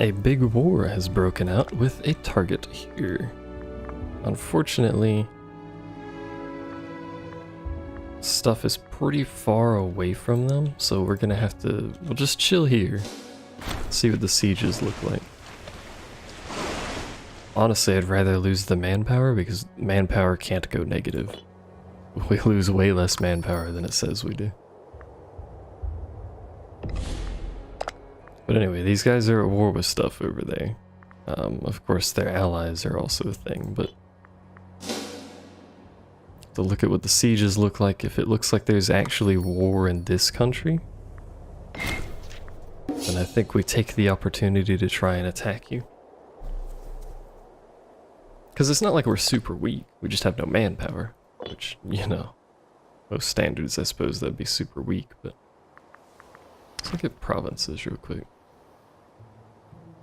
A big war has broken out with a target here. Unfortunately, stuff is pretty far away from them, so we're gonna have to, we'll just chill here, see what the sieges look like. Honestly, I'd rather lose the manpower because manpower can't go negative. We lose way less manpower than it says we do. But anyway, these guys are at war with stuff over there. Of course, their allies are also a thing, but to look at what the sieges look like, if it looks like there's actually war in this country, then I think we take the opportunity to try and attack you. Because it's not like we're super weak, we just have no manpower, which, you know, most standards I suppose that'd be super weak, but let's look at provinces real quick.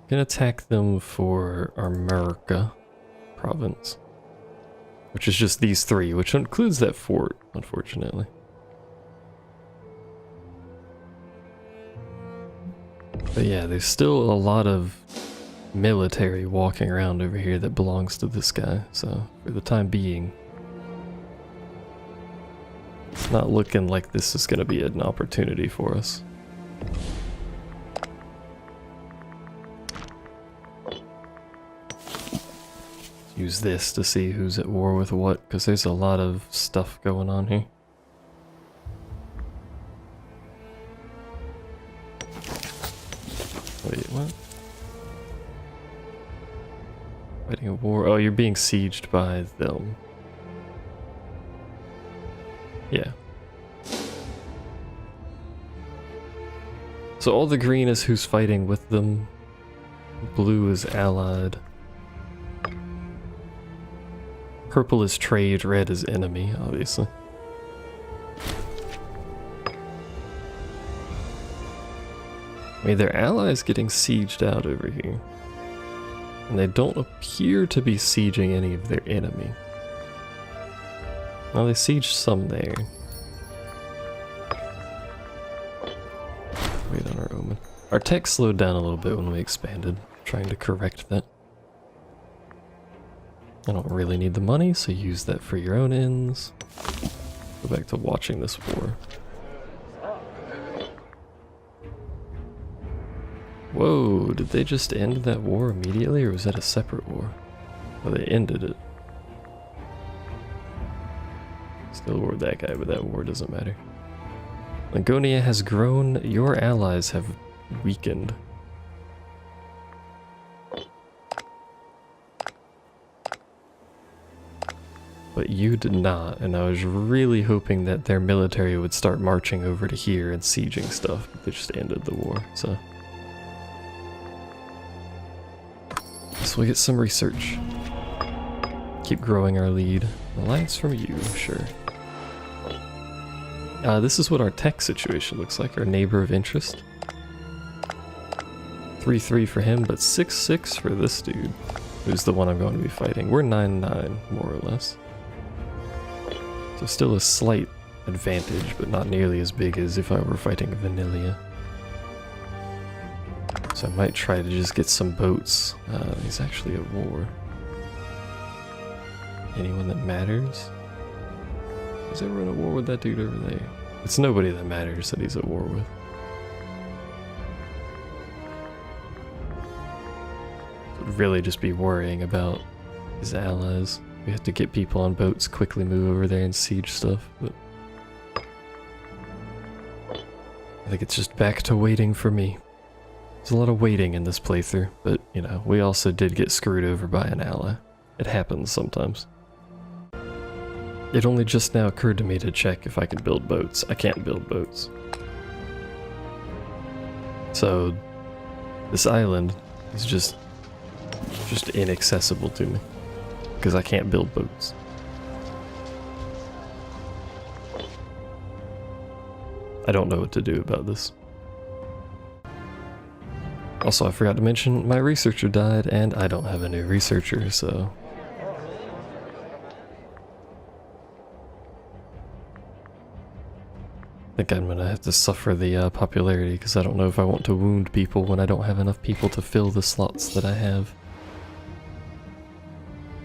Gonna attack them for America province, which is just these three, which includes that fort, unfortunately. But yeah, there's still a lot of military walking around over here that belongs to this guy, so for the time being, it's not looking like this is gonna be an opportunity for us. Use this to see who's at war with what, because there's a lot of stuff going on here. Wait, what? Fighting a war? Oh, you're being sieged by them. Yeah. So all the green is who's fighting with them. Blue is allied. Purple is trade, red is enemy, obviously. I mean, their allies getting sieged out over here. And they don't appear to be sieging any of their enemy. Well, they sieged some there. Wait on our omen. Our tech slowed down a little bit when we expanded, trying to correct that. I don't really need the money, so use that for your own ends. Go back to watching this war. Whoa, did they just end that war immediately, or was that a separate war? Oh, they ended it. Still war with that guy, but that war doesn't matter. Lingonia has grown, your allies have weakened. But you did not, and I was really hoping that their military would start marching over to here and sieging stuff, but they just ended the war, so. So we get some research. Keep growing our lead. Alliance from you, sure. This is what our tech situation looks like, our neighbor of interest. 3-3 for him, but 6-6 for this dude, who's the one I'm going to be fighting. We're 9-9, more or less. So still a slight advantage, but not nearly as big as if I were fighting Vanilla. So I might try to just get some boats. He's actually at war. Anyone that matters? Is everyone at war with that dude over there? It's nobody that matters that he's at war with. Would really just be worrying about his allies. We have to get people on boats, quickly move over there and siege stuff, but I think it's just back to waiting for me. There's a lot of waiting in this playthrough, but you know, we also did get screwed over by an ally. It happens sometimes. It only just now occurred to me to check if I could build boats. I can't build boats. So this island is just inaccessible to me, because I can't build boats. I don't know what to do about this. Also, I forgot to mention, my researcher died, and I don't have a new researcher, so... think I'm gonna have to suffer the popularity, because I don't know if I want to wound people when I don't have enough people to fill the slots that I have.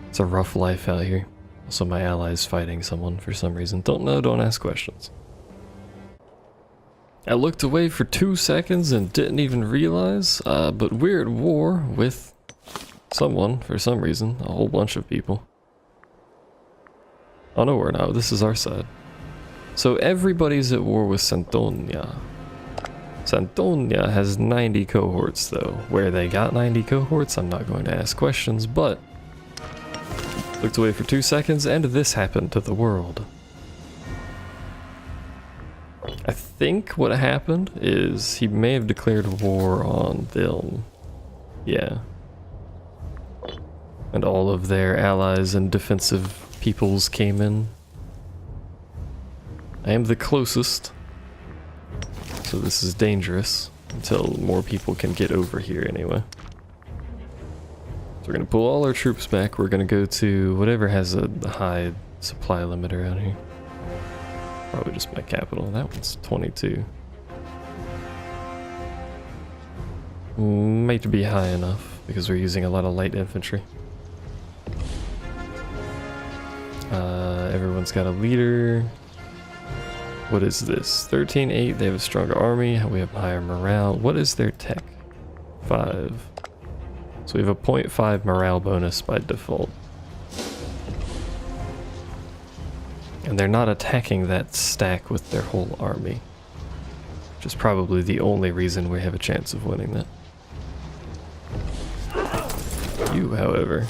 It's a rough life out here. Also, my ally's fighting someone for some reason. Don't know, don't ask questions. I looked away for 2 seconds and didn't even realize, but we're at war with someone for some reason. A whole bunch of people. Oh no, we're not. This is our side. So everybody's at war with Santonia. Santonia has 90 cohorts though. Where they got 90 cohorts, I'm not going to ask questions, but looked away for 2 seconds and this happened to the world. I think what happened is he may have declared war on them. Yeah. And all of their allies and defensive peoples came in. I am the closest, so this is dangerous until more people can get over here anyway. So we're gonna pull all our troops back. We're gonna go to whatever has a high supply limit around here. Probably just my capital. That one's 22. Might be high enough because we're using a lot of light infantry. Everyone's got a leader. What is this? 13-8, they have a stronger army, we have higher morale. What is their tech? 5. So we have a 0.5 morale bonus by default. And they're not attacking that stack with their whole army. Which is probably the only reason we have a chance of winning that. You, however,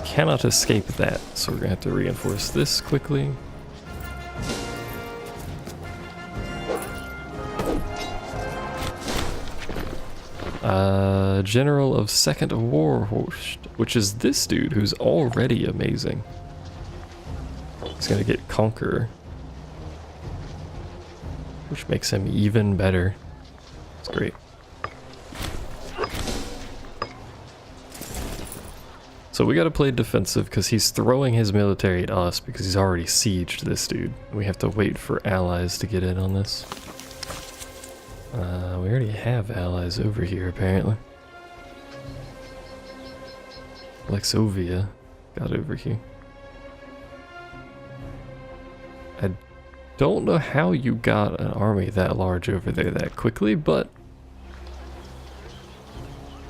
cannot escape that, so we're gonna have to reinforce this quickly. General of 2nd Warhorst, which is this dude who's already amazing. He's gonna get Conqueror, which makes him even better. It's great. So we gotta play defensive because he's throwing his military at us because he's already sieged this dude. We have to wait for allies to get in on this. We already have allies over here apparently. Lexovia got over here. I don't know how you got an army that large over there that quickly, but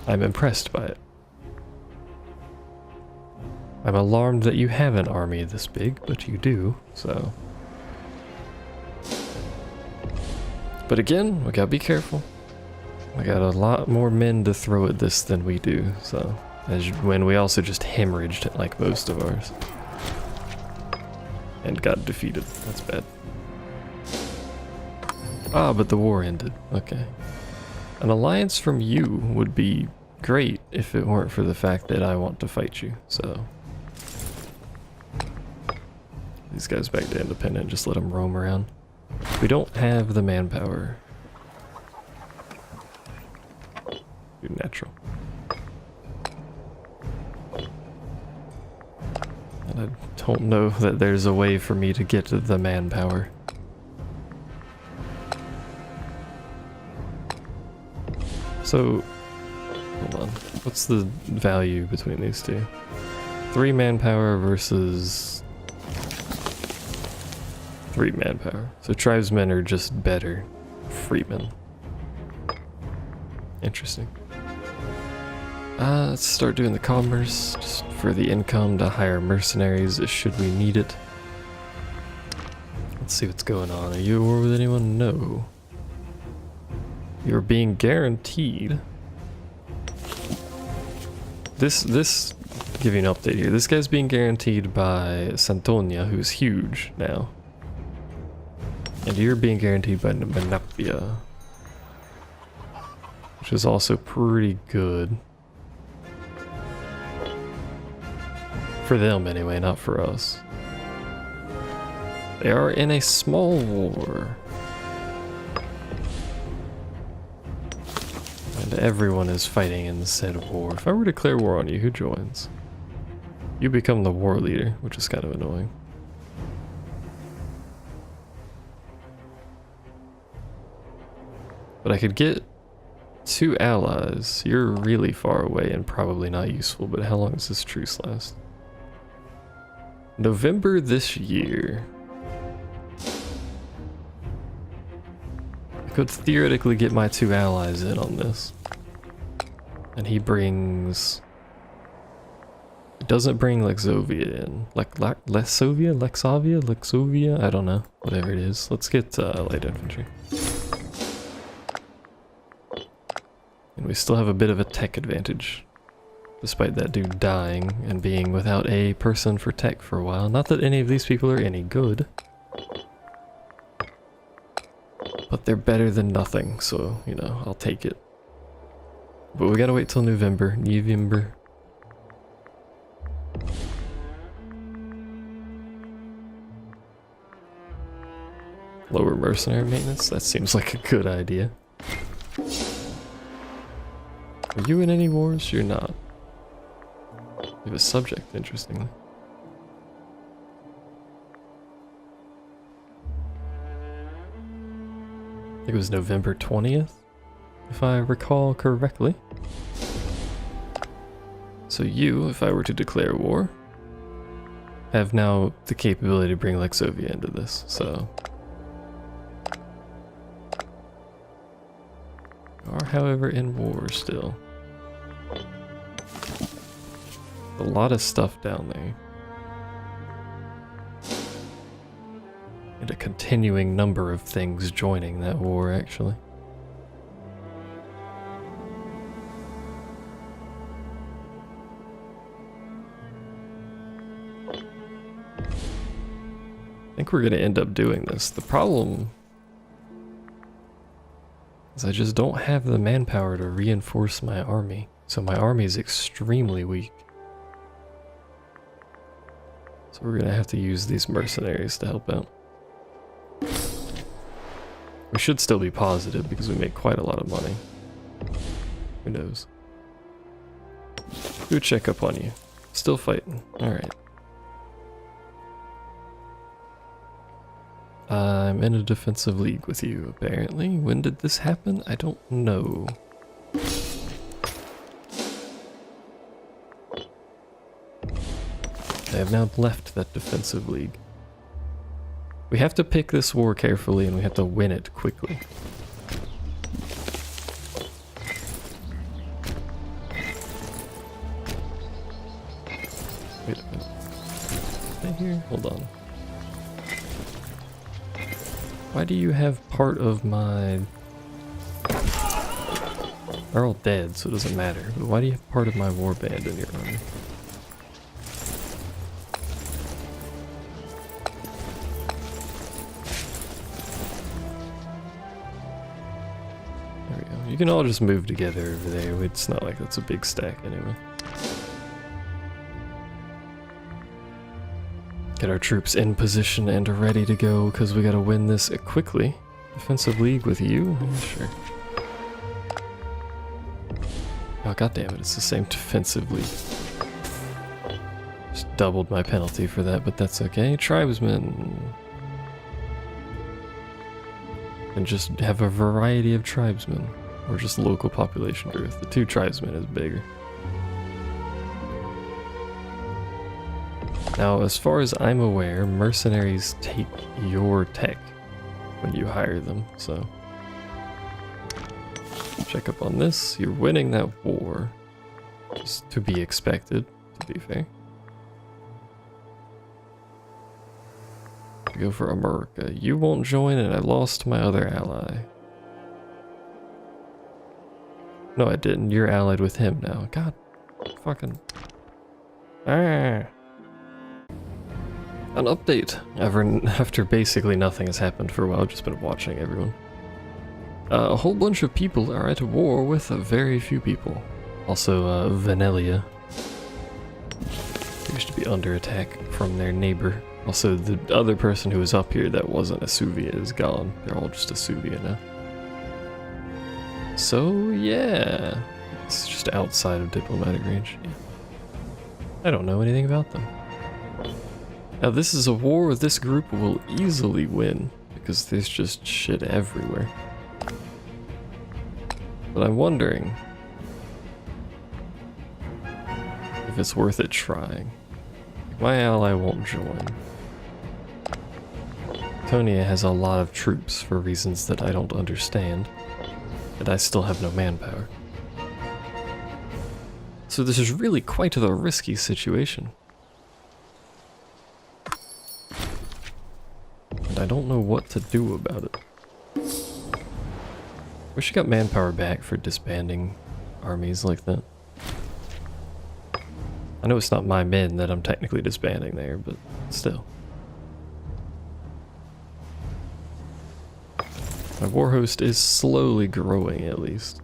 I'm impressed by it. I'm alarmed that you have an army this big, but you do, so. But again, we gotta be careful. We got a lot more men to throw at this than we do, so. When we also just hemorrhaged it like most of ours. And got defeated. That's bad. Ah, but the war ended. Okay. An alliance from you would be great if it weren't for the fact that I want to fight you, so. These guys back to independent, just let them roam around. We don't have the manpower. Do natural. And I don't know that there's a way for me to get to the manpower. So, hold on. What's the value between these two? 3 manpower versus 3 manpower. So tribesmen are just better freemen. Interesting. Let's start doing the commerce, just for the income to hire mercenaries should we need it. Let's see what's going on. Are you at war with anyone? No. You're being guaranteed. This give you an update here. This guy's being guaranteed by Santonia, who's huge now. And you're being guaranteed by Manapia, which is also pretty good. For them anyway, not for us. They are in a small war. And everyone is fighting in the said war. If I were to declare war on you, who joins? You become the war leader, which is kind of annoying. But I could get 2 allies. You're really far away and probably not useful, but how long does this truce last? November this year. I could theoretically get my 2 allies in on this. And he brings... It doesn't bring Lexovia in. Lexovia? I don't know. Whatever it is. Let's get light infantry. And we still have a bit of a tech advantage. Despite that dude dying and being without a person for tech for a while. Not that any of these people are any good. But they're better than nothing, so, you know, I'll take it. But we gotta wait till November. Lower mercenary maintenance? That seems like a good idea. Are you in any wars? You're not. You have a subject, interestingly. I think it was November 20th, if I recall correctly. So you, if I were to declare war, have now the capability to bring Lexovia into this, so... Are, however, in war still. A lot of stuff down there. And a continuing number of things joining that war, actually. I think we're going to end up doing this. The problem is I just don't have the manpower to reinforce my army. So my army is extremely weak. So we're going to have to use these mercenaries to help out. We should still be positive because we make quite a lot of money. Who knows? Who check up on you? Still fighting. Alright. I'm in a defensive league with you, apparently. When did this happen? I don't know. I have now left that defensive league. We have to pick this war carefully and we have to win it quickly. Wait a minute. Right here? Hold on. Why do you have part of my... They're all dead, so it doesn't matter. But why do you have part of my warband in your army? There we go. You can all just move together over there. It's not like that's a big stack anyway. Get our troops in position and ready to go because we gotta win this quickly. Defensive league with you? Yeah, sure. Oh goddammit, it's the same defensive league. Just doubled my penalty for that, but that's okay. Tribesmen. And just have a variety of tribesmen. Or just local population growth. The 2 tribesmen is bigger. Now, as far as I'm aware, mercenaries take your tech when you hire them, so... Check up on this. You're winning that war. Just to be expected, to be fair. Go for America. You won't join and I lost my other ally. No, I didn't. You're allied with him now. God fucking... Ah! An update. After basically nothing has happened for a while, I've just been watching everyone. A whole bunch of people are at war with very few people. Also, Venelia used to be under attack from their neighbor. Also, the other person who was up here that wasn't Asuvia is gone. They're all just Asuvia now. So, yeah. It's just outside of diplomatic range. Yeah. I don't know anything about them. Now this is a war this group will easily win, because there's just shit everywhere. But I'm wondering if it's worth it trying. My ally won't join. Tonia has a lot of troops for reasons that I don't understand, and I still have no manpower. So this is really quite the risky situation. And I don't know what to do about it. Wish I got manpower back for disbanding armies like that. I know it's not my men that I'm technically disbanding there, but still. My war host is slowly growing, at least.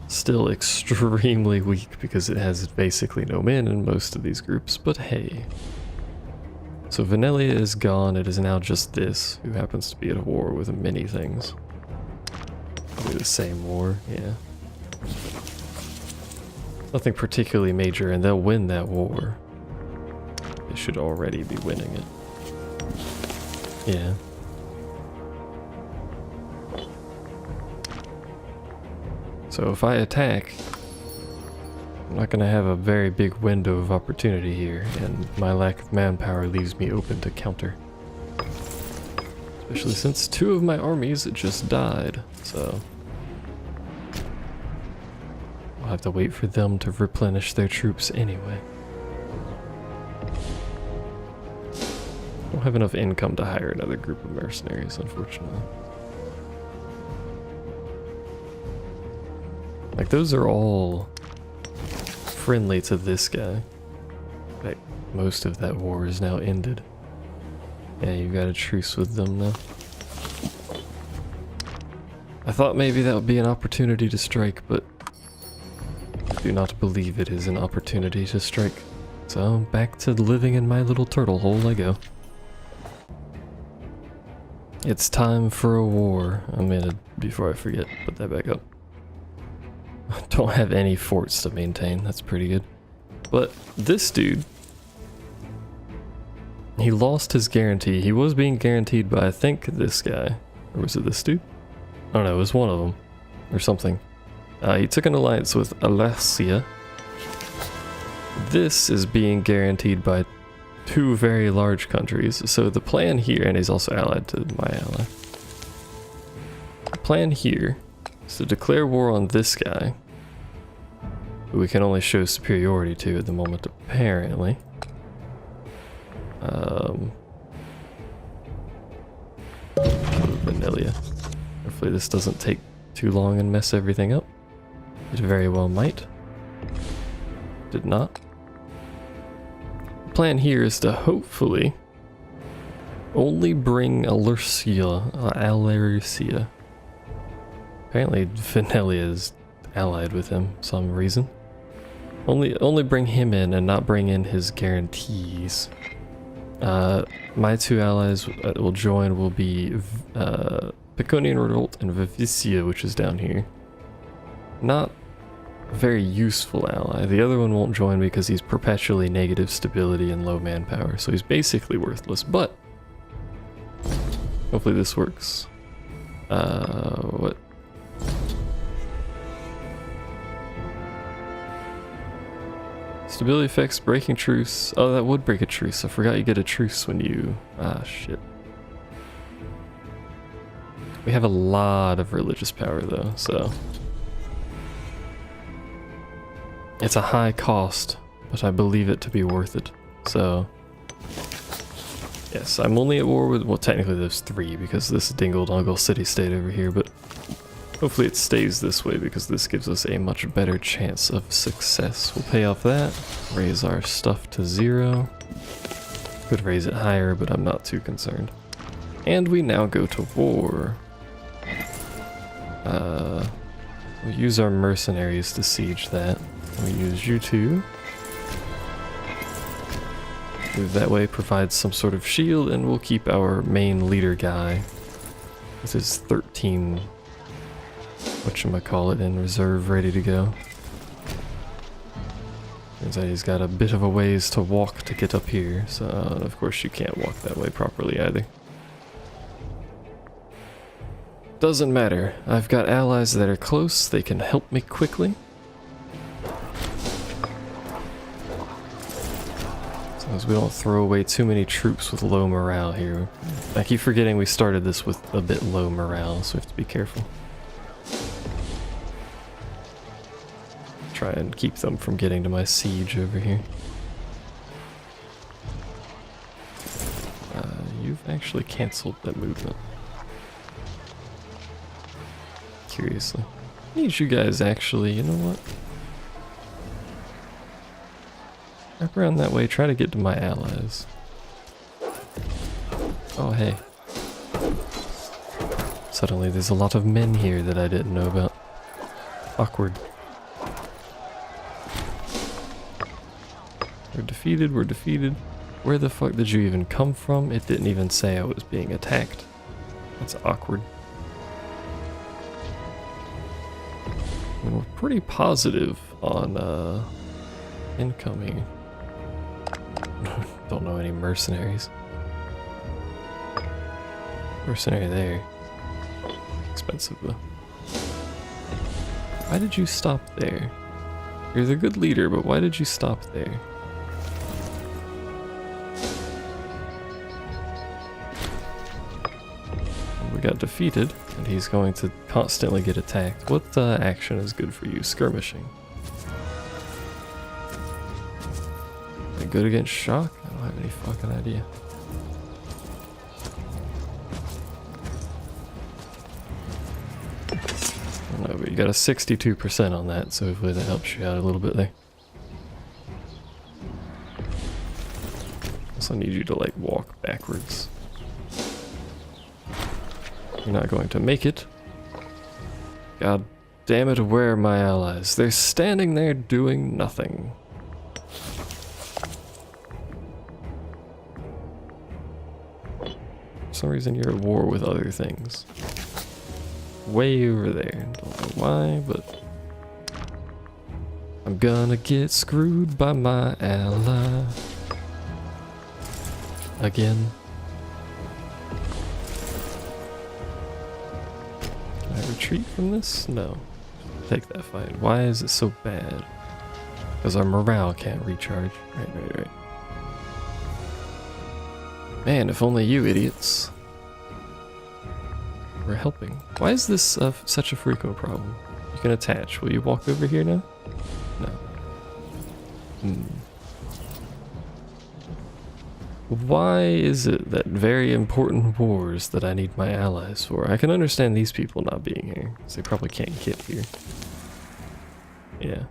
Still extremely weak because it has basically no men in most of these groups, but hey. So Venelia is gone, it is now just this, who happens to be at war with many things. Probably the same war, yeah. Nothing particularly major, and they'll win that war. They should already be winning it. Yeah. So if I attack, I'm not gonna have a very big window of opportunity here, and my lack of manpower leaves me open to counter. Especially since 2 of my armies just died, so I'll have to wait for them to replenish their troops anyway. Don't have enough income to hire another group of mercenaries, unfortunately. Like, those are all friendly to this guy. Like, most of that war is now ended. Yeah, you got a truce with them now. I thought maybe that would be an opportunity to strike, but I do not believe it is an opportunity to strike. So, back to living in my little turtle hole I go. It's time for a war. I'm gonna, before I forget, put that back up. Don't have any forts to maintain, that's pretty good. But this dude, he lost his guarantee. He was being guaranteed by, I think, this guy. Or was it this dude? I don't know, it was one of them. Or something. He took an alliance with Alasia. This is being guaranteed by 2 very large countries. So the plan here, and he's also allied to my ally. The plan here is to declare war on this guy, who we can only show superiority to at the moment, apparently. Vanilla. Hopefully this doesn't take too long and mess everything up. It very well might. Did not. The plan here is to hopefully only bring Alercia. Apparently Venelia is allied with him for some reason. Only bring him in and not bring in his guarantees. My 2 allies that will join will be Piconian Revolt and Vivicia, which is down here. Not a very useful ally. The other one won't join because he's perpetually negative stability and low manpower, so he's basically worthless, but hopefully this works. What? Stability effects, breaking truce. Oh, that would break a truce. I forgot you get a truce when you... Ah, shit. We have a lot of religious power, though, so... It's a high cost, but I believe it to be worth it. So... Yes, I'm only at war with... Well, technically there's 3, because this dingle-dongle city-state over here, but... Hopefully it stays this way because this gives us a much better chance of success. We'll pay off that, raise our stuff to 0. Could raise it higher, but I'm not too concerned. And we now go to war. We'll use our mercenaries to siege that. We'll use you 2. Move that way, provides some sort of shield, and we'll keep our main leader guy with his 13... whatchamacallit in reserve ready to go. Turns out he's got a bit of a ways to walk to get up here, so of course you can't walk that way properly either. Doesn't matter. I've got allies that are close. They can help me quickly. As long as we don't throw away too many troops with low morale here. I keep forgetting we started this with a bit low morale, so we have to be careful. Try and keep them from getting to my siege over here. You've actually cancelled that movement. Curiously. I need you guys actually, you know what? Wrap around that way, try to get to my allies. Oh hey. Suddenly there's a lot of men here that I didn't know about. Awkward. We're defeated, we're defeated. Where the fuck did you even come from? It didn't even say I was being attacked. That's awkward. And we're pretty positive on incoming. Don't know any mercenaries. Mercenary there. Expensive though. Why did you stop there? You're the good leader, but why did you stop there? We got defeated, and he's going to constantly get attacked. What action is good for you? Skirmishing. Are they good against shock? I don't have any fucking idea. I don't know, but you got a 62% on that, so hopefully that helps you out a little bit there. Also need you to like walk backwards. You're not going to make it. God damn it, where are my allies? They're standing there doing nothing. For some reason you're at war with other things. Way over there. Don't know why, but I'm gonna get screwed by my ally. Again. Retreat from this? No. Take that fight. Why is it so bad? Because our morale can't recharge. Right. Man, if only you idiots were helping. Why is this such a frequent problem? You can attach. Will you walk over here now? No. Why is it that very important wars that I need my allies for? I can understand these people not being here, because they probably can't get here. Yeah.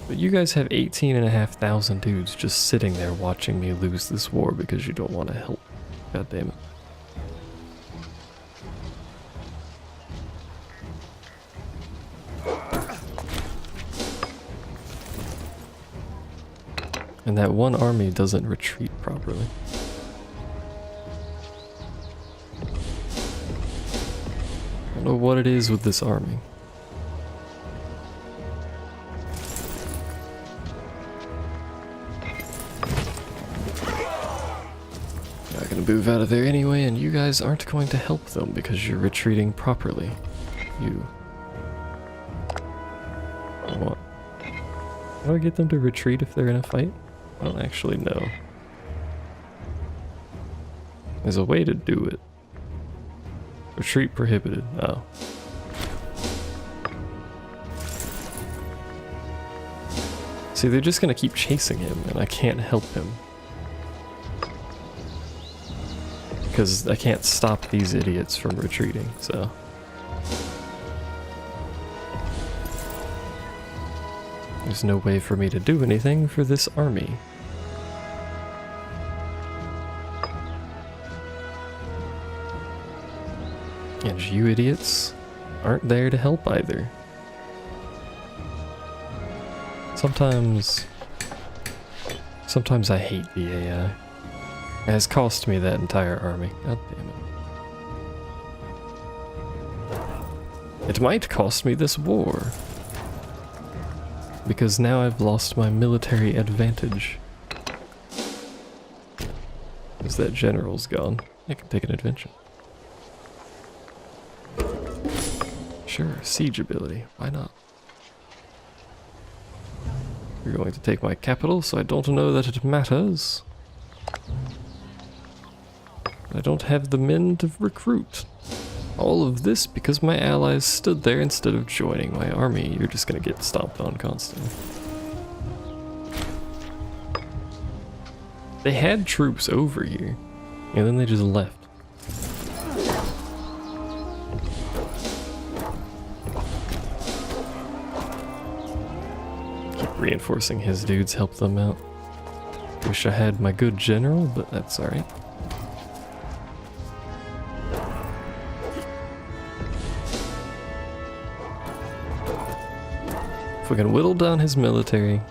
But you guys have 18,500 dudes just sitting there watching me lose this war because you don't want to help. God damn it. And that one army doesn't retreat properly. I don't know what it is with this army. Not gonna move out of there anyway, and you guys aren't going to help them because you're retreating properly. You. What? How do I get them to retreat if they're in a fight? I don't actually know. There's a way to do it. Retreat prohibited. Oh. See, they're just gonna keep chasing him, and I can't help him. Because I can't stop these idiots from retreating, so. There's no way for me to do anything for this army. And you idiots aren't there to help either. Sometimes I hate the AI. It has cost me that entire army. God damn it. It might cost me this war. Because now I've lost my military advantage. Because that general's gone. I can take an adventure. Sure, siege ability. Why not? You're going to take my capital, so I don't know that it matters. I don't have the men to recruit. All of this because my allies stood there instead of joining my army. You're just gonna get stomped on constantly. They had troops over here, and then they just left. Keep reinforcing his dudes, help them out. Wish I had my good general, but that's alright. If we can whittle down his military,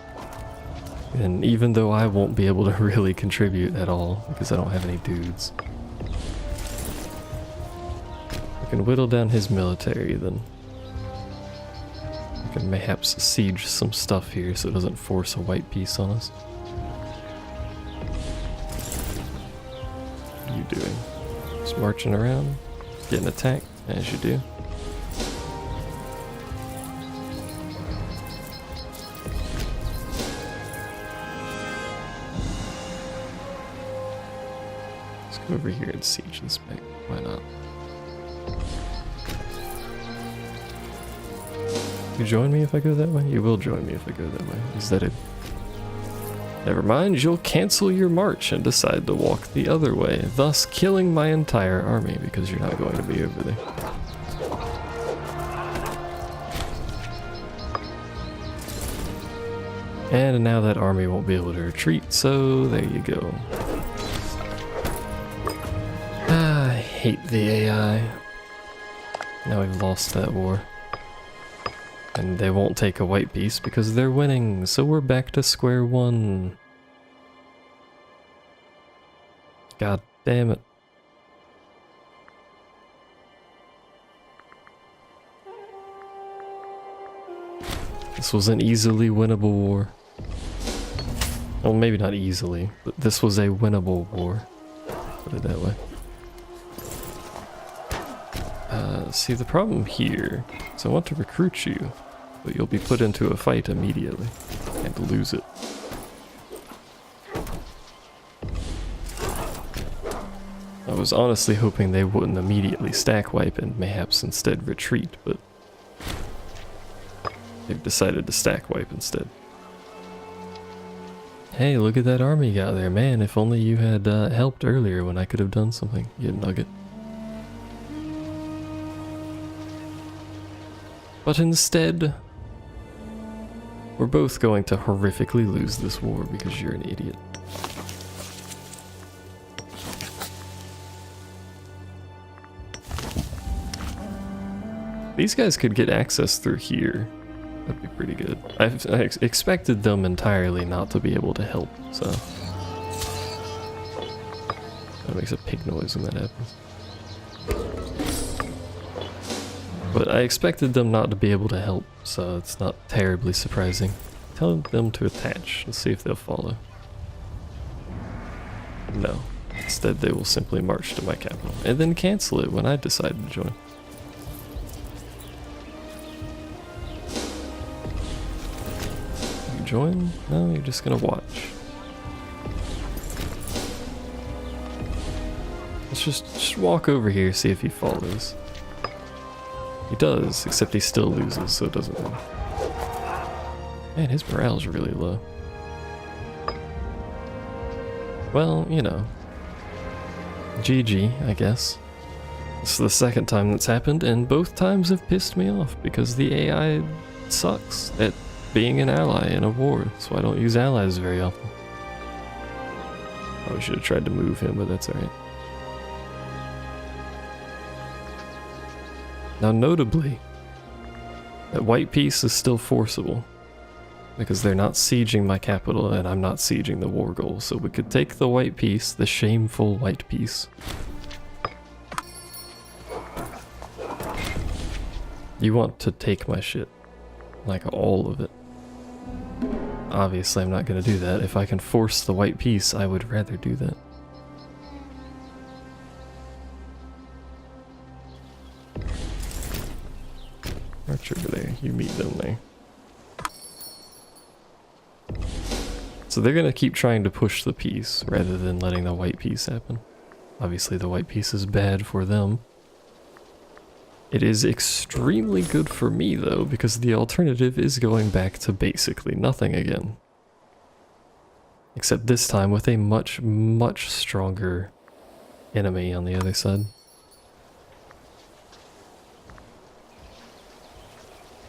and even though I won't be able to really contribute at all because I don't have any dudes, we can whittle down his military, then we can perhaps siege some stuff here so it doesn't force a white peace on us. What are you doing? Just marching around, getting attacked as you do. Over here and siege this back. Why not? You join me if I go that way? You will join me if I go that way. Is that it? Never mind, you'll cancel your march and decide to walk the other way, thus killing my entire army because you're not going to be over there. And now that army won't be able to retreat, so there you go. I hate the AI. Now we've lost that war. And they won't take a white piece because they're winning, so we're back to square one. God damn it. This was an easily winnable war. Well, maybe not easily, but this was a winnable war. Put it that way. See, the problem here is I want to recruit you, but you'll be put into a fight immediately and lose it. I was honestly hoping they wouldn't immediately stack wipe and mayhaps instead retreat, but they've decided to stack wipe instead. Hey, look at that army you got there, man. If only you had helped earlier when I could have done something, you nugget. But instead, we're both going to horrifically lose this war because you're an idiot. These guys could get access through here. That'd be pretty good. I expected them entirely not to be able to help, so. That makes a pig noise when that happens. But I expected them not to be able to help, so it's not terribly surprising. Tell them to attach. Let's see if they'll follow. No. Instead, they will simply march to my capital, and then cancel it when I decide to join. You join? No, you're just gonna watch. Let's just walk over here, see if he follows. He does, except he still loses, so it doesn't matter. Man, his morale's really low. Well, you know. GG, I guess. This is the second time that's happened, and both times have pissed me off, because the AI sucks at being an ally in a war, so I don't use allies very often. Probably should have tried to move him, but that's alright. Now notably, that white peace is still forcible, because they're not sieging my capital and I'm not sieging the war goal, so we could take the white peace, the shameful white peace. You want to take my shit, like all of it. Obviously I'm not going to do that. If I can force the white peace, I would rather do that. March over there. You meet them there. So they're gonna keep trying to push the peace rather than letting the white peace happen. Obviously the white peace is bad for them. It is extremely good for me though, because the alternative is going back to basically nothing again. Except this time with a much, much stronger enemy on the other side.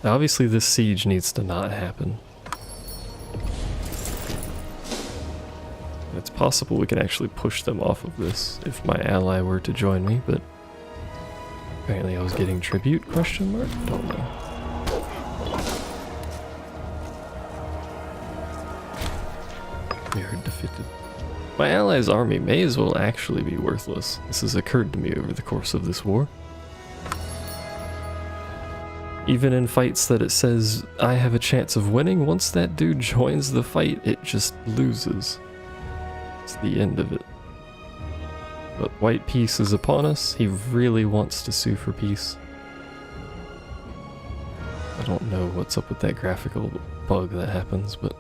Now obviously this siege needs to not happen. It's possible we can actually push them off of this if my ally were to join me, but apparently I was getting tribute, question mark? I don't know. We are defeated. My ally's army may as well actually be worthless. This has occurred to me over the course of this war. Even in fights that it says I have a chance of winning, once that dude joins the fight, it just loses. It's the end of it. But white peace is upon us. He really wants to sue for peace. I don't know what's up with that graphical bug that happens, but...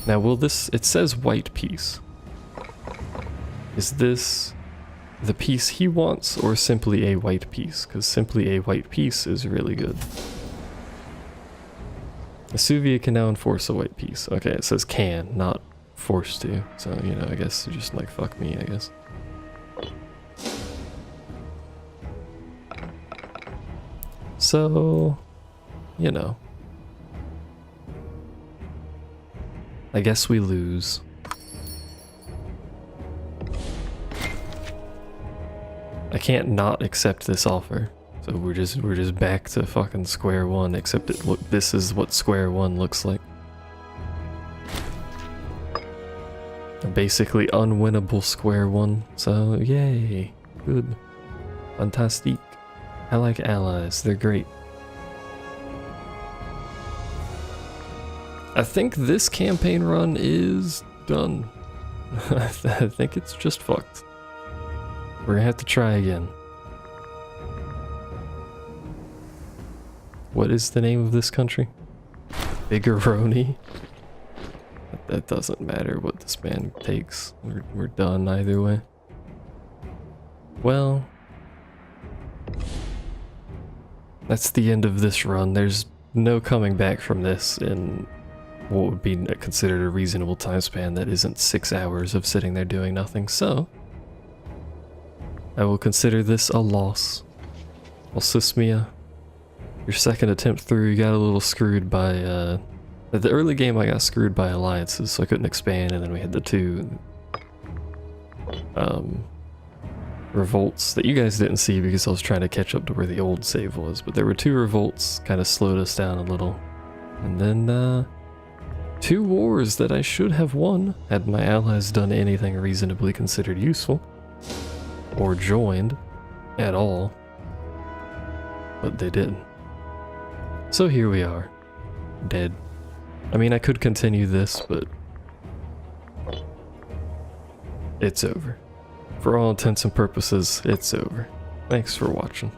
Now will this... It says white peace. Is this the peace he wants, or simply a white peace? Because simply a white peace is really good. Asuvia can now enforce a white peace. Okay, it says can, not forced to. So, you know, I guess you just like fuck me, I guess. So, you know. I guess we lose. I can't not accept this offer. So we're just back to fucking square one, except this is what square one looks like. A basically unwinnable square one. So yay. Good. Fantastique. I like allies, they're great. I think this campaign run is done. I think it's just fucked. We're gonna have to try again. What is the name of this country? Biggeroni? That doesn't matter what this man takes. We're done either way. Well, that's the end of this run. There's no coming back from this in what would be considered a reasonable time span that isn't 6 hours of sitting there doing nothing, so I will consider this a loss. Osismia, your second attempt through, you got a little screwed by, at the early game I got screwed by alliances, so I couldn't expand, and then we had the two, revolts that you guys didn't see because I was trying to catch up to where the old save was, but there were 2 revolts, kind of slowed us down a little. And then, 2 wars that I should have won had my allies done anything reasonably considered useful. Or joined at all. But they didn't. So here we are. Dead. I mean, I could continue this, but it's over. For all intents and purposes, it's over. Thanks for watching.